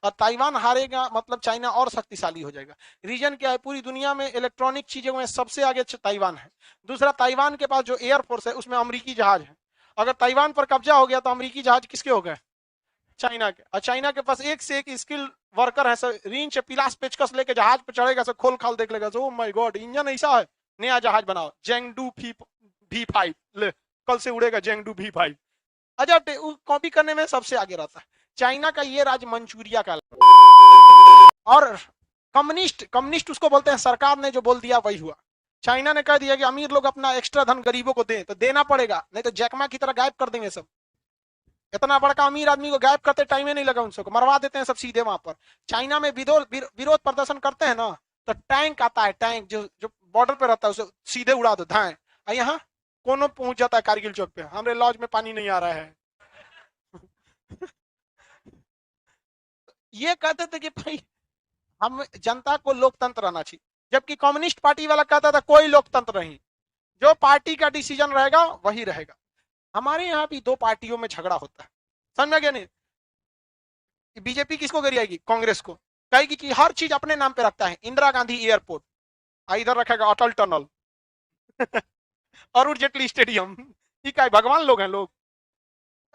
और ताइवान हारेगा मतलब चाइना और शक्तिशाली हो जाएगा। रीजन क्या है, पूरी दुनिया में इलेक्ट्रॉनिक चीजों में सबसे आगे ताइवान है। दूसरा, ताइवान के पास जो एयरफोर्स है उसमें अमेरिकी जहाज है। अगर ताइवान पर कब्जा हो गया तो अमेरिकी जहाज किसके हो गए, चाइना के। और चाइना के पास एक से एक स्किल वर्कर है, सर रींच पिलास पेचकस लेके जहाज पे चढ़ेगा, सर खोल खाल देख लेगा, ओ माय गॉड इंजन ऐसा है, नया जहाज बनाओ जेंगडू V5 ले, कल से उड़ेगा जेंगडू V5। अजब कॉपी करने में सबसे आगे रहता है चाइना का। ये राज्य मंचूरिया का। और कम्युनिस्ट, कम्युनिस्ट उसको बोलते हैं, सरकार ने जो बोल दिया वही हुआ। चाइना ने कह दिया कि अमीर लोग अपना एक्स्ट्रा धन गरीबों को दें, तो देना पड़ेगा, नहीं तो जैकमा की तरह गायब कर देंगे सब। इतना बड़का अमीर आदमी को गायब करते टाइम ही नहीं लगा, उनको मरवा देते हैं सब सीधे वहां पर। चाइना में विरोध प्रदर्शन करते हैं ना, तो टैंक आता है, टैंक जो जो बॉर्डर पे रहता है उसे सीधे उड़ा दो धाए। यहाँ कोनो पहुंच जाता है कारगिल चौक पे, हमारे लॉज में पानी नहीं आ रहा है। ये कहते थे कि भाई हम जनता को लोकतंत्र आना चाहिए, जबकि कम्युनिस्ट पार्टी वाला कहता था कोई लोकतंत्र नहीं, जो पार्टी का डिसीजन रहेगा वही रहेगा। हमारे यहाँ भी दो पार्टियों में झगड़ा होता है, समझ में गया नहीं। बीजेपी किसको गिराएगी, कांग्रेस को, कहेगी कि हर चीज अपने नाम पे रखता है, इंदिरा गांधी एयरपोर्ट, इधर रखेगा अटल टनल अरुण जेटली स्टेडियम। ठीक है, भगवान लोग हैं लोग,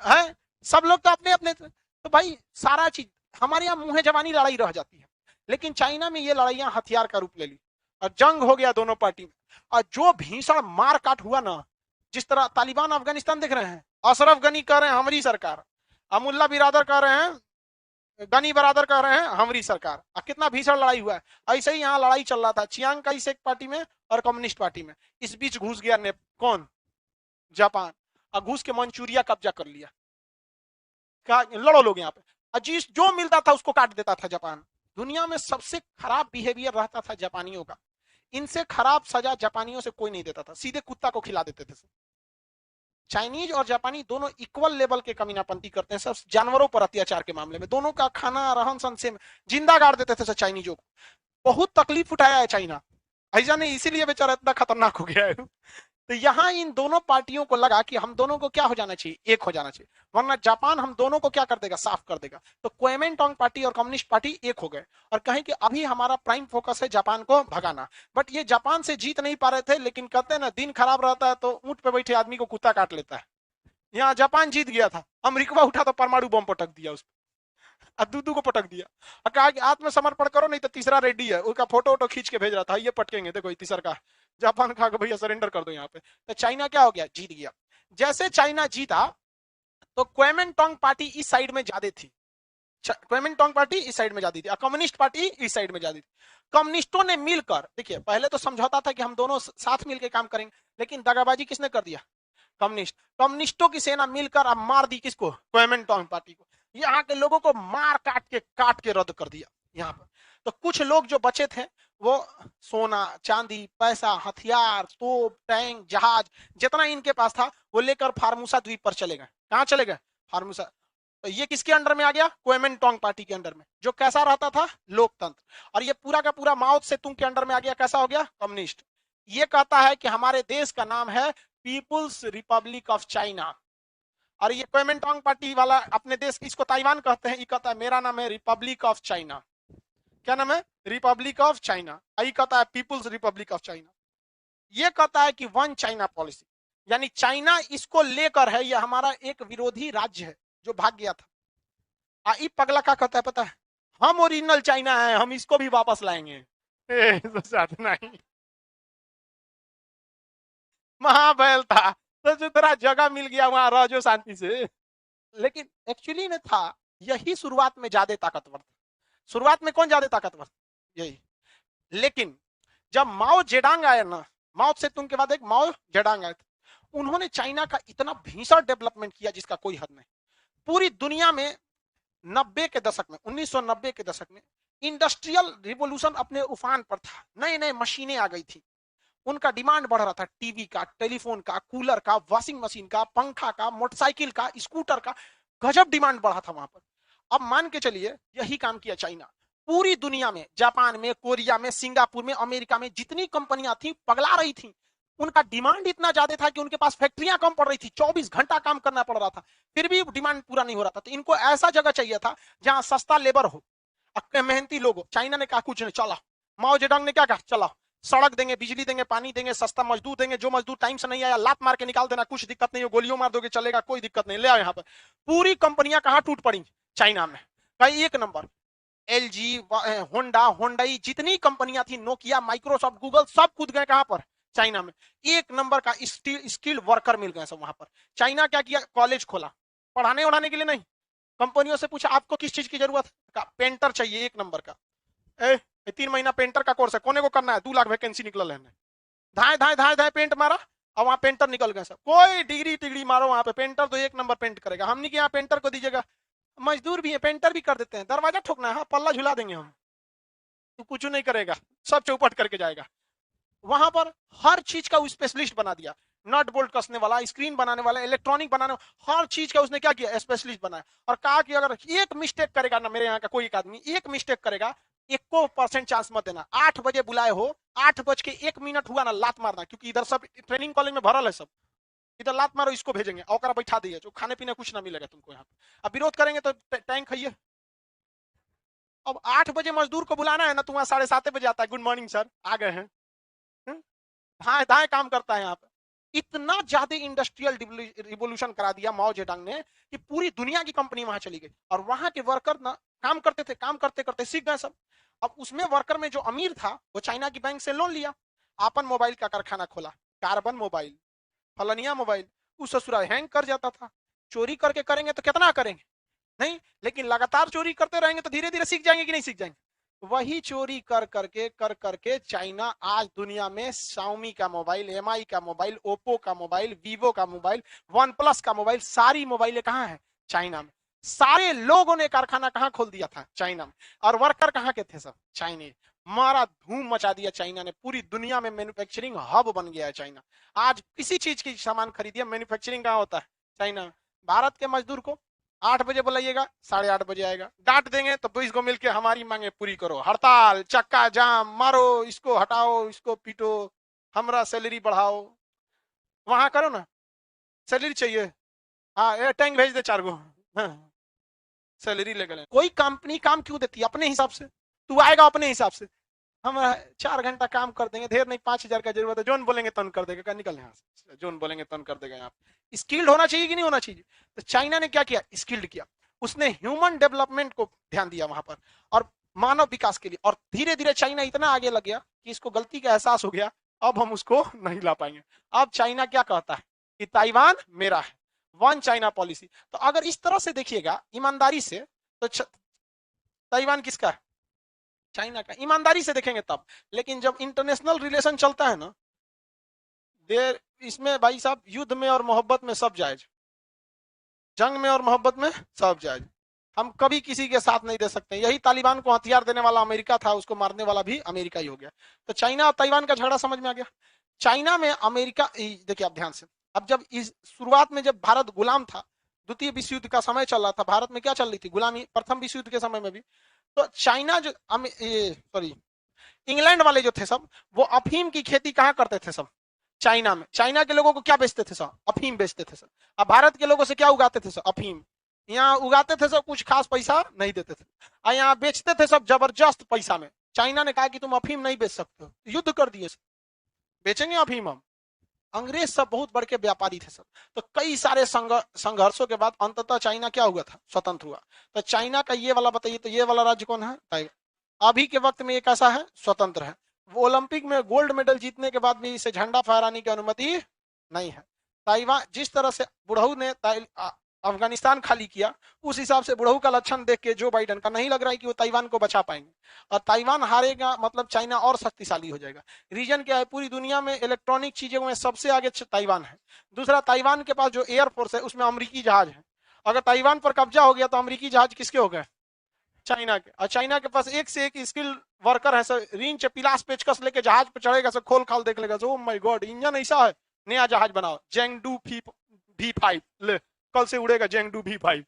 हैं सब लोग तो अपने अपने। तो भाई सारा चीज हमारे यहाँ मुंह जवानी लड़ाई रह जाती है, लेकिन चाइना में ये लड़ाइयां हथियार का रूप ले ली और जंग हो गया दोनों पार्टी में। और जो भीषण मार काट हुआ ना, जिस तरह तालिबान अफगानिस्तान देख रहे हैं, अशरफ गनी कह रहे हैं हमारी सरकार, अमुल्ला बिरादर कह रहे हैं, गनी बरादर कह रहे हैं हमारी सरकार। कितना भीषण लड़ाई हुआ है। ऐसे ही यहाँ लड़ाई चल रहा था चियांग काई शेक पार्टी में और कम्युनिस्ट पार्टी में। इस बीच घुस गया कौन, जापान, और घुस के मंचूरिया कब्जा कर लिया। लड़ो लोग यहाँ पे, अजीज जो मिलता था उसको काट देता था जापान। दुनिया में सबसे खराब बिहेवियर रहता था जापानियों का, इनसे खराब सजा जापानियों से कोई नहीं देता था, सीधे कुत्ता को खिला देते थे। चाइनीज और जापानी दोनों इक्वल लेवल के कमीनापंती करते हैं, सब जानवरों पर अत्याचार के मामले में। दोनों का खाना रहन सहन से जिंदा गाड़ देते थे चाइनीजों को। बहुत तकलीफ उठाया है चाइना, ऐसा नहीं इसीलिए बेचारा इतना खतरनाक हो गया है। तो यहाँ इन दोनों पार्टियों को लगा कि हम दोनों को क्या हो जाना चाहिए, एक हो जाना चाहिए, वरना जापान हम दोनों को क्या कर देगा, साफ कर देगा। तो क्वेमेंटोंग पार्टी और कम्युनिस्ट पार्टी एक हो गए और कहें कि अभी हमारा प्राइम फोकस है जापान को भगाना। बट ये जापान से जीत नहीं पा रहे थे, लेकिन कहते हैं ना दिन खराब रहता है तो ऊंट पे बैठे आदमी को कुत्ता काट लेता है। यहाँ जापान जीत गया था, अमेरिका उठा तो परमाणु बम पटक दिया उस दूदू को पटक दिया और कहा कि आत्मसमर्पण करो नहीं तो तीसरा रेडी है, उसका फोटो वोटो खींच के भेज रहा था, ये पटकेंगे देखो तीसरा का। जापान कहा भैया सरेंडर कर दो यहाँ पे। तो चाइना क्या हो गया, जीत गया। जैसे चाइना जीता तो क्वेमेंटोंग पार्टी इस साइड में ज्यादा थी, क्वेमेंटोंग पार्टी इस साइड में जाती थी, कम्युनिस्ट पार्टी इस साइड में जाती थी। कम्युनिस्टों ने मिलकर, देखिए पहले तो समझौता था कि हम दोनों साथ मिलकर काम करेंगे, लेकिन दगाबाजी किसने कर दिया, कम्युनिस्ट। कम्युनिस्टों की सेना मिलकर अब मार दी किसको, क्वेमेंटोंग पार्टी को। यहाँ के लोगों को मार काट के रद्द कर दिया यहाँ पर। तो कुछ लोग जो बचे थे वो सोना चांदी पैसा हथियार तोप टैंक जहाज जितना इनके पास था वो लेकर फार्मूसा द्वीप पर चले गए। कहाँ चले गए, फार्मूसा। तो ये किसके अंडर में आ गया, क्वेमेंटोंग पार्टी के अंडर में, जो कैसा रहता था, लोकतंत्र। और ये पूरा का पूरा माओ से तुंग के अंडर में आ गया, कैसा हो गया, कम्युनिस्ट। ये कहता है कि हमारे देश का नाम है पीपुल्स रिपब्लिक ऑफ चाइना। और ये क्वेमेंटोंग पार्टी वाला अपने देश, इसको ताइवान कहते हैं, ये कहता है मेरा नाम है रिपब्लिक ऑफ चाइना। क्या नाम है, रिपब्लिक ऑफ चाइना। ये कहता है पीपुल्स रिपब्लिक ऑफ चाइना। ये कहता है कि वन चाइना पॉलिसी, यानी चाइना इसको लेकर है, ये हमारा एक विरोधी राज्य है जो भाग गया था। ये पगला क्या कहता है पता है, हम ओरिजिनल चाइना है, हम इसको भी वापस लाएंगे। नहीं महाबैल था तो जो तेरा जगह मिल गया वहां रह जो शांति से। लेकिन एक्चुअली में था यही शुरुआत में ज्यादा ताकतवर था। शुरुआत में कौन ज्यादा ताकतवर, यही। लेकिन जब माओ जेडांग आया ना, माओ से तुम के बाद एक माओ जेडांग आए थे, उन्होंने चाइना का इतना भीषण डेवलपमेंट किया जिसका कोई हद नहीं। पूरी दुनिया में 90 के दशक में, 1990 के दशक में इंडस्ट्रियल रिवोल्यूशन अपने उफान पर था, नए नए मशीनें आ गई थी, उनका डिमांड बढ़ रहा था, टीवी का, टेलीफोन का, कूलर का, वॉशिंग मशीन का, पंखा का, मोटरसाइकिल का, स्कूटर का, गजब डिमांड बढ़ा था वहां पर। अब मान के चलिए यही काम किया चाइना। पूरी दुनिया में, जापान में, कोरिया में, सिंगापुर में, अमेरिका में जितनी कंपनियां थी पगला रही थी, उनका डिमांड इतना ज्यादा था कि उनके पास फैक्ट्रियां कम पड़ रही थी, 24 घंटा काम करना पड़ रहा था, फिर भी डिमांड पूरा नहीं हो रहा था। तो इनको ऐसा जगह चाहिए था जहां सस्ता लेबर हो, मेहनती लोग, चाइना ने कहा कुछ नहीं, चला। माओ जेडंग ने क्या कहा, चला सड़क देंगे, बिजली देंगे, पानी देंगे, सस्ता मजदूर देंगे, जो मजदूर टाइम से नहीं आया लात मार के निकाल देना, कुछ दिक्कत नहीं है, गोलियों मार दोगे चलेगा, कोई दिक्कत नहीं, ले आओ यहाँ पर। पूरी कंपनियां कहां टूट पड़ी, चाइना में। भाई एक नंबर, एलजी, होंडा, होंडाई, जितनी कंपनियां थी, नोकिया, माइक्रोसॉफ्ट, गूगल, सब कूद गए कहां पर, चाइना में। एक नंबर का स्किल्ड वर्कर मिल गए सब वहां पर। चाइना क्या किया, कॉलेज खोला, पढ़ाने उड़ाने के लिए नहीं, कंपनियों से पूछा आपको किस चीज की जरूरत है, पेंटर चाहिए एक नंबर का, 3 महीना पेंटर का कोर्स है, कोने को करना है, 2 लाख वैकेंसी निकल है, धाए धाए धाए धाए पेंट मारा, और वहां पेंटर निकल गए सब। कोई डिग्री टिग्री मारो वहां पे, पेंटर तो एक नंबर पेंट करेगा। हमने यहाँ पेंटर को दीजिएगा, मजदूर भी है, पेंटर भी कर देते हैं, दरवाजा ठोकना है, हाँ, पल्ला झुला देंगे हम, तो कुछ नहीं करेगा, सब चौपट करके जाएगा। वहां पर हर चीज का स्पेशलिस्ट बना दिया, नट बोल्ट कसने वाला, स्क्रीन बनाने वाला, इलेक्ट्रॉनिक बनाने वाला, हर चीज का उसने क्या किया, स्पेशलिस्ट बनाया। और कहा कि अगर एक मिस्टेक करेगा ना, मेरे यहाँ का कोई एक आदमी एक मिस्टेक करेगा, 1% चांस मत देना, 8 बजे बुलाए हो, 8:01 हुआ ना, लात मारना, क्योंकि इधर सब ट्रेनिंग कॉलेज में भरल है सब, इधर लात मारो, इसको भेजेंगे और बैठा दिए, जो खाने पीने कुछ ना मिलेगा तुमको यहाँ पे। अब विरोध करेंगे तो टैंक खाइए। अब 8 बजे मजदूर को बुलाना है ना, तुम्हारा 7:30 बजे आता है, गुड मॉर्निंग सर, आ गए हैं, धाए धाए काम करता है यहाँ पे। इतना ज्यादा इंडस्ट्रियल रिवोल्यूशन करा दिया माओ जेडंग ने कि पूरी दुनिया की कंपनी वहां चली गई, और वहां के वर्कर ना काम करते थे, काम करते करते सीख गए सब। अब उसमें वर्कर में जो अमीर था, वो चाइना की बैंक से लोन लिया, आपन मोबाइल का कारखाना खोला, कार्बन मोबाइल, फलनिया मोबाइल, उस ससुरा हैंग कर जाता था। चोरी करके करेंगे तो कितना करेंगे, नहीं, लेकिन लगातार चोरी करते रहेंगे तो धीरे धीरे सीख जाएंगे कि नहीं सीख जाएंगे। वही चोरी कर करके चाइना आज दुनिया में शाओमी का मोबाइल, एमआई का मोबाइल, ओप्पो का मोबाइल, वीवो का मोबाइल, वन प्लस का मोबाइल, सारी मोबाइलें कहां है, चाइना में। सारे लोगों ने कारखाना कहां खोल दिया था, चाइना में, और वर्कर कहां के थे, सब चाइनीज। मारा धूम मचा दिया चाइना ने, पूरी दुनिया में मैन्युफैक्चरिंग हब बन गया है चाइना। आज किसी चीज की सामान खरीदिए, मैन्युफैक्चरिंग कहां होता है, चाइना। भारत के मजदूर को 8 बजे बुलाइएगा, 8:30 बजे आएगा, डांट देंगे तो 20 को मिलकर हमारी मांगे पूरी करो, हड़ताल, चक्का जाम, मारो इसको, हटाओ इसको, पीटो, हमारा सैलरी बढ़ाओ। वहां करो ना, सैलरी चाहिए, हाँ टैंक भेज दे 4 गो, हाँ, सैलरी ले गए। कोई कंपनी काम क्यों देती है, अपने हिसाब से, तू आएगा अपने हिसाब से, हम 4 घंटा काम कर देंगे, ढेर नहीं 5,000 का जरूरत है, जोन बोलेंगे तन कर देगा, निकल यहाँ से, जोन बोलेंगे तन कर देगा। यहाँ स्किल्ड होना चाहिए कि नहीं होना चाहिए। तो चाइना ने क्या किया, स्किल्ड किया, उसने ह्यूमन डेवलपमेंट को ध्यान दिया वहां पर, और मानव विकास के लिए। और धीरे धीरे चाइना इतना आगे लग गया कि इसको गलती का एहसास हो गया, अब हम उसको नहीं ला पाएंगे। अब चाइना क्या कहता है कि ताइवान मेरा है, वन चाइना पॉलिसी। तो अगर इस तरह से देखिएगा ईमानदारी से, तो ताइवान किसका है, चाइना का, ईमानदारी से देखेंगे तब। लेकिन जब इंटरनेशनल रिलेशन चलता है ना, देर इसमें भाई साहब, युद्ध में और मोहब्बत में सब जायज, जंग में और मोहब्बत में सब जायज। हम कभी किसी के साथ नहीं दे सकते। यही तालिबान को हथियार देने वाला अमेरिका था, उसको मारने वाला भी अमेरिका ही हो गया। तो चाइना और ताइवान का झगड़ा समझ में आ गया। चाइना में अमेरिका, देखिए आप ध्यान से, अब जब इस शुरुआत में जब भारत गुलाम था, द्वितीय विश्व युद्ध का समय चल रहा था, भारत में क्या चल रही थी, गुलामी। प्रथम विश्व युद्ध के समय में भी तो चाइना जो, सॉरी, इंग्लैंड वाले जो थे सब, वो अफीम की खेती कहाँ करते थे सब, चाइना में। चाइना के लोगों को क्या बेचते थे सब, अफीम बेचते थे सब। अब भारत के लोगों से क्या उगाते थे सब, अफीम। यहाँ उगाते थे सब, कुछ खास पैसा नहीं देते थे, और यहाँ बेचते थे सब जबरदस्त पैसा में। चाइना ने कहा कि तुम अफीम नहीं बेच सकते हो, युद्ध कर दिए, बेचेंगे अफीम हम। अंग्रेज सब बहुत बड़े व्यापारी थे सब। तो कई सारे संघर्षों के बाद अंततः चाइना क्या हुआ था, स्वतंत्र हुआ। तो चाइना का ये वाला बताइए, तो ये वाला राज्य कौन है, अभी के वक्त में ये कैसा है, स्वतंत्र है। वो ओलंपिक में गोल्ड मेडल जीतने के बाद भी इसे झंडा फहराने की अनुमति नहीं है। ताइवान, जिस तरह से बुढ़ऊ ने अफगानिस्तान खाली किया, उस हिसाब से बुढ़ऊ का लक्षण देख के जो बाइडन का नहीं लग रहा है कि वो ताइवान को बचा पाएंगे। और ताइवान हारेगा मतलब चाइना और शक्तिशाली हो जाएगा। रीजन क्या है, पूरी दुनिया में इलेक्ट्रॉनिक चीजों में सबसे आगे ताइवान है। दूसरा, ताइवान के पास जो एयरफोर्स है उसमें अमेरिकी जहाज है। अगर ताइवान पर कब्जा हो गया तो अमेरिकी जहाज किसके हो गए, चाइना के। और चाइना के पास एक से एक स्किल वर्कर है सर, रिंच पिलास पेचकस लेके जहाज पे चढ़ेगा सर, खोल खाल देख लेगा sir, oh my God, engine ऐसा है, नया जहाज बनाओ, जेंगडू V5 ले, कल से उड़ेगा जेंगडू V5।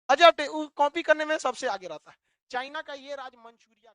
अजय कॉपी करने में सबसे आगे रहता है। चाइना का ये राज मंचूरिया का